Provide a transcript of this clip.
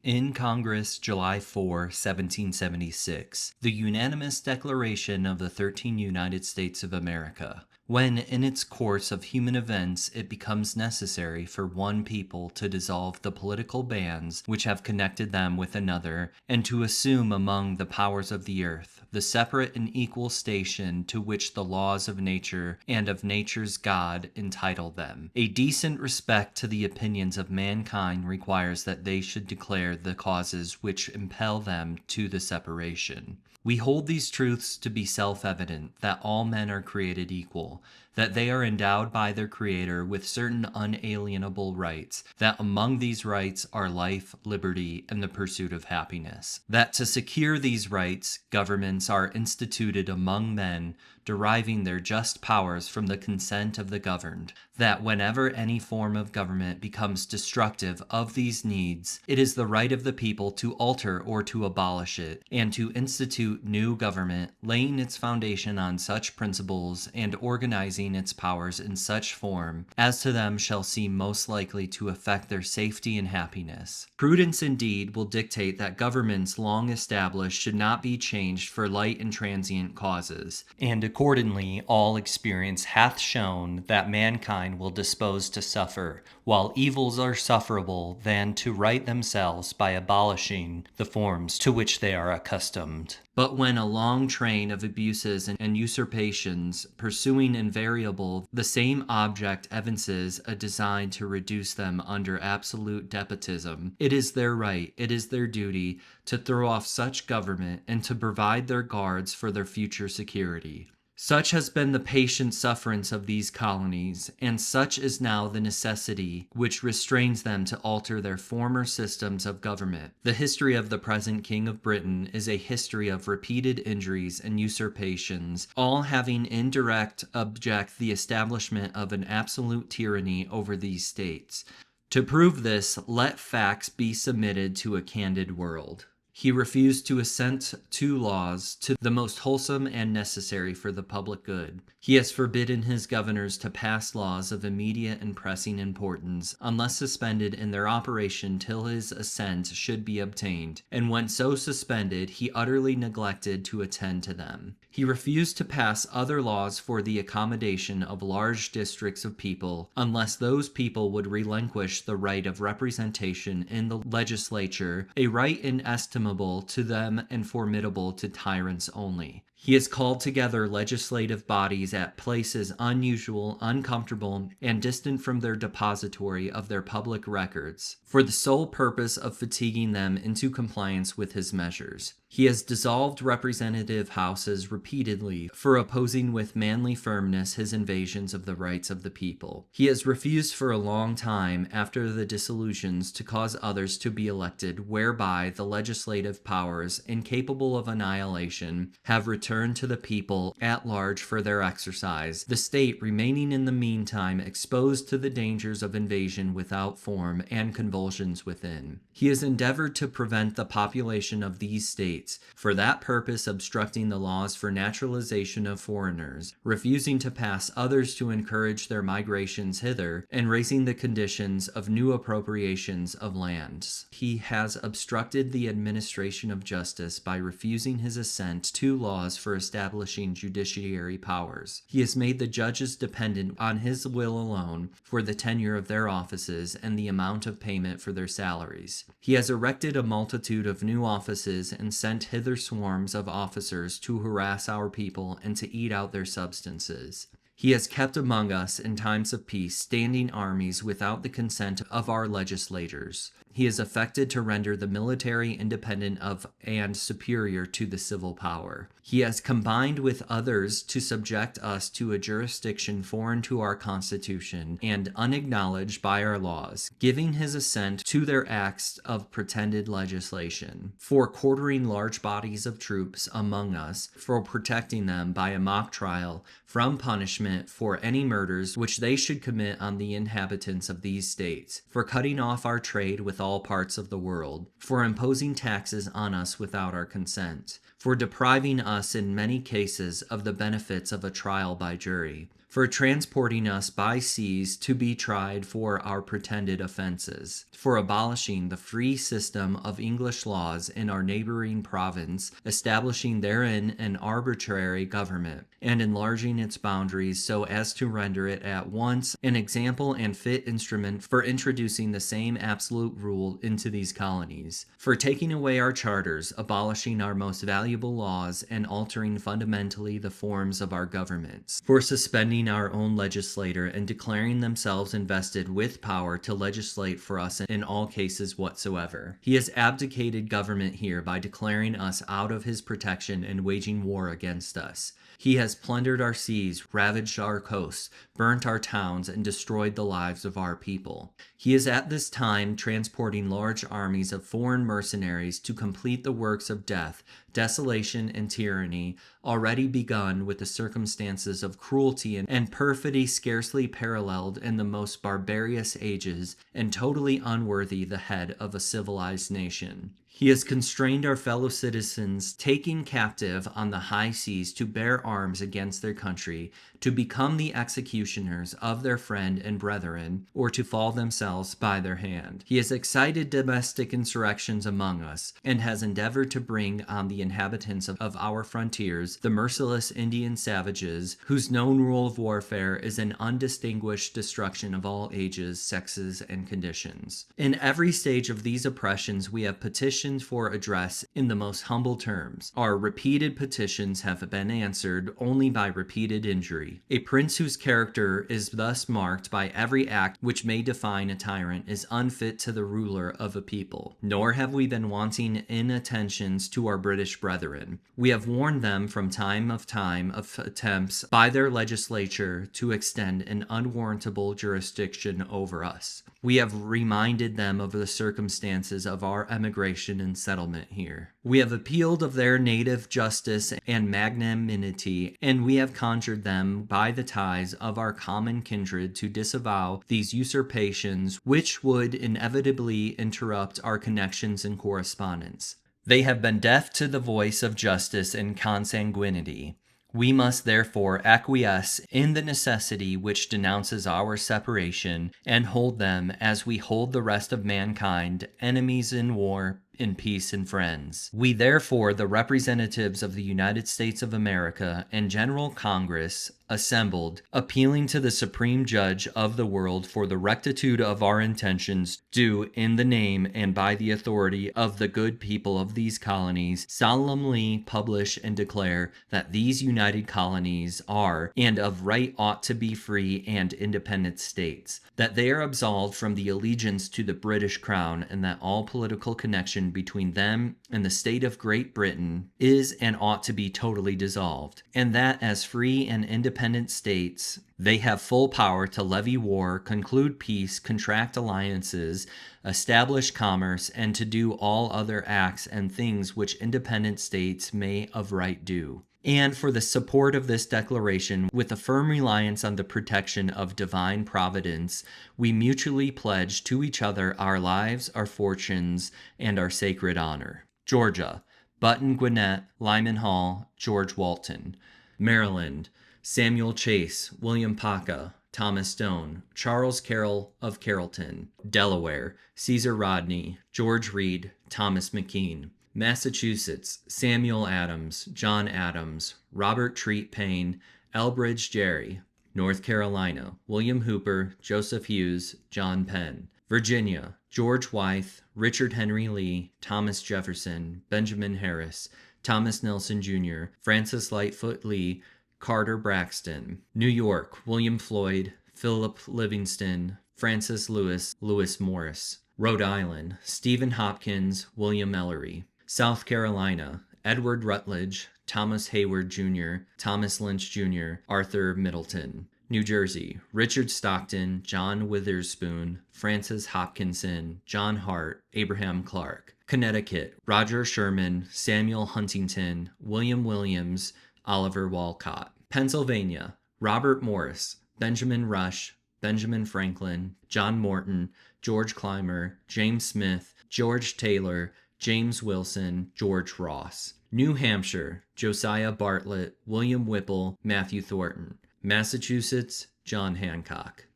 In Congress, July 4, 1776, the unanimous declaration of the 13 United States of America. When, in its course of human events, it becomes necessary for one people to dissolve the political bands which have connected them with another, and to assume among the powers of the earth the separate and equal station to which the laws of nature and of nature's God entitle them. A decent respect to the opinions of mankind requires that they should declare the causes which impel them to the separation. We hold these truths to be self-evident, that all men are created equal, that they are endowed by their Creator with certain unalienable rights, that among these rights are life, liberty, and the pursuit of happiness, that to secure these rights, governments are instituted among men, deriving their just powers from the consent of the governed, that whenever any form of government becomes destructive of these needs, it is the right of the people to alter or to abolish it, and to institute new government, laying its foundation on such principles and organizing its powers in such form as to them shall seem most likely to affect their safety and happiness. Prudence indeed will dictate that governments long established should not be changed for light and transient causes, and accordingly all experience hath shown that mankind will dispose to suffer, while evils are sufferable, than to right themselves by abolishing the forms to which they are accustomed. But when a long train of abuses and usurpations, pursuing invariable the same object, evinces a design to reduce them under absolute despotism, it is their right, it is their duty, to throw off such government and to provide their guards for their future security. Such has been the patient sufferance of these colonies, and such is now the necessity which restrains them to alter their former systems of government. The history of the present King of Britain is a history of repeated injuries and usurpations, all having in direct object the establishment of an absolute tyranny over these states. To prove this, let facts be submitted to a candid world. He refused to assent to laws to the most wholesome and necessary for the public good. He has forbidden his governors to pass laws of immediate and pressing importance, unless suspended in their operation till his assent should be obtained, and when so suspended, he utterly neglected to attend to them. He refused to pass other laws for the accommodation of large districts of people, unless those people would relinquish the right of representation in the legislature, a right inestimable to them and formidable to tyrants only. He has called together legislative bodies at places unusual, uncomfortable, and distant from their depository of their public records, for the sole purpose of fatiguing them into compliance with his measures. He has dissolved representative houses repeatedly for opposing with manly firmness his invasions of the rights of the people. He has refused for a long time after the dissolutions to cause others to be elected, whereby the legislative powers, incapable of annihilation, have returned to the people at large for their exercise, the state remaining in the meantime exposed to the dangers of invasion without form and convulsions within. He has endeavored to prevent the population of these states, for that purpose obstructing the laws for naturalization of foreigners, refusing to pass others to encourage their migrations hither, and raising the conditions of new appropriations of lands. He has obstructed the administration of justice by refusing his assent to laws for establishing judiciary powers. He has made the judges dependent on his will alone for the tenure of their offices and the amount of payment for their salaries. He has erected a multitude of new offices and sent hither swarms of officers to harass our people and to eat out their substances. He has kept among us in times of peace standing armies without the consent of our legislators. He has affected to render the military independent of and superior to the civil power. He has combined with others to subject us to a jurisdiction foreign to our Constitution and unacknowledged by our laws, giving his assent to their acts of pretended legislation, for quartering large bodies of troops among us, for protecting them by a mock trial from punishment for any murders which they should commit on the inhabitants of these states, for cutting off our trade with all parts of the world, for imposing taxes on us without our consent, for depriving us in many cases of the benefits of a trial by jury, for transporting us by seas to be tried for our pretended offenses, for abolishing the free system of English laws in our neighboring province, establishing therein an arbitrary government, and enlarging its boundaries so as to render it at once an example and fit instrument for introducing the same absolute rule into these colonies, for taking away our charters, abolishing our most valuable laws, and altering fundamentally the forms of our governments, for suspending our own legislature and declaring themselves invested with power to legislate for us in all cases whatsoever. He has abdicated government here by declaring us out of his protection and waging war against us. He has plundered our seas, ravaged our coasts, burnt our towns, and destroyed the lives of our people. He is at this time transporting large armies of foreign mercenaries to complete the works of death, desolation, and tyranny, already begun with the circumstances of cruelty and perfidy scarcely paralleled in the most barbarous ages, and totally unworthy the head of a civilized nation. He has constrained our fellow citizens, taking captive on the high seas to bear arms against their country, to become the executioners of their friend and brethren, or to fall themselves by their hand. He has excited domestic insurrections among us, and has endeavored to bring on the inhabitants of our frontiers the merciless Indian savages, whose known rule of warfare is an undistinguished destruction of all ages, sexes, and conditions. In every stage of these oppressions we have petitioned for address in the most humble terms. Our repeated petitions have been answered only by repeated injury. A prince whose character is thus marked by every act which may define a tyrant is unfit to the ruler of a people. Nor have we been wanting in attentions to our British brethren. We have warned them from time of attempts by their legislature to extend an unwarrantable jurisdiction over us. We have reminded them of the circumstances of our emigration and settlement here. We have appealed of their native justice and magnanimity, and we have conjured them by the ties of our common kindred to disavow these usurpations which would inevitably interrupt our connections and correspondence. They have been deaf to the voice of justice and consanguinity. We must therefore acquiesce in the necessity which denounces our separation, and hold them, as we hold the rest of mankind, enemies in war, in peace and friends. We therefore, the representatives of the United States of America and General Congress, assembled, appealing to the Supreme Judge of the world for the rectitude of our intentions, do, in the name and by the authority of the good people of these colonies, solemnly publish and declare that these united colonies are, and of right ought to be free and independent states, that they are absolved from the allegiance to the British Crown, and that all political connection between them and the state of Great Britain is and ought to be totally dissolved, and that as free and independent states they have full power to levy war, conclude peace, contract alliances, establish commerce, and to do all other acts and things which independent states may of right do. And for the support of this declaration, with a firm reliance on the protection of divine providence, we mutually pledge to each other our lives, our fortunes, and our sacred honor. Georgia: Button Gwinnett, Lyman Hall, George Walton. Maryland: Samuel Chase, William Paca, Thomas Stone, Charles Carroll of Carrollton. Delaware: Caesar Rodney, George Reed, Thomas McKean. Massachusetts: Samuel Adams, John Adams, Robert Treat Payne, Elbridge Gerry. North Carolina: William Hooper, Joseph Hughes, John Penn. Virginia: George Wythe, Richard Henry Lee, Thomas Jefferson, Benjamin Harris, Thomas Nelson Jr., Francis Lightfoot Lee, Carter Braxton. New York: William Floyd, Philip Livingston, Francis Lewis, Lewis Morris. Rhode Island: Stephen Hopkins, William Ellery. South Carolina: Edward Rutledge, Thomas Hayward Jr., Thomas Lynch Jr., Arthur Middleton. New Jersey: Richard Stockton, John Witherspoon, Francis Hopkinson, John Hart, Abraham Clark. Connecticut: Roger Sherman, Samuel Huntington, William Williams, Oliver Walcott. Pennsylvania: Robert Morris, Benjamin Rush, Benjamin Franklin, John Morton, George Clymer, James Smith, George Taylor, James Wilson, George Ross. New Hampshire: Josiah Bartlett, William Whipple, Matthew Thornton. Massachusetts, John Hancock.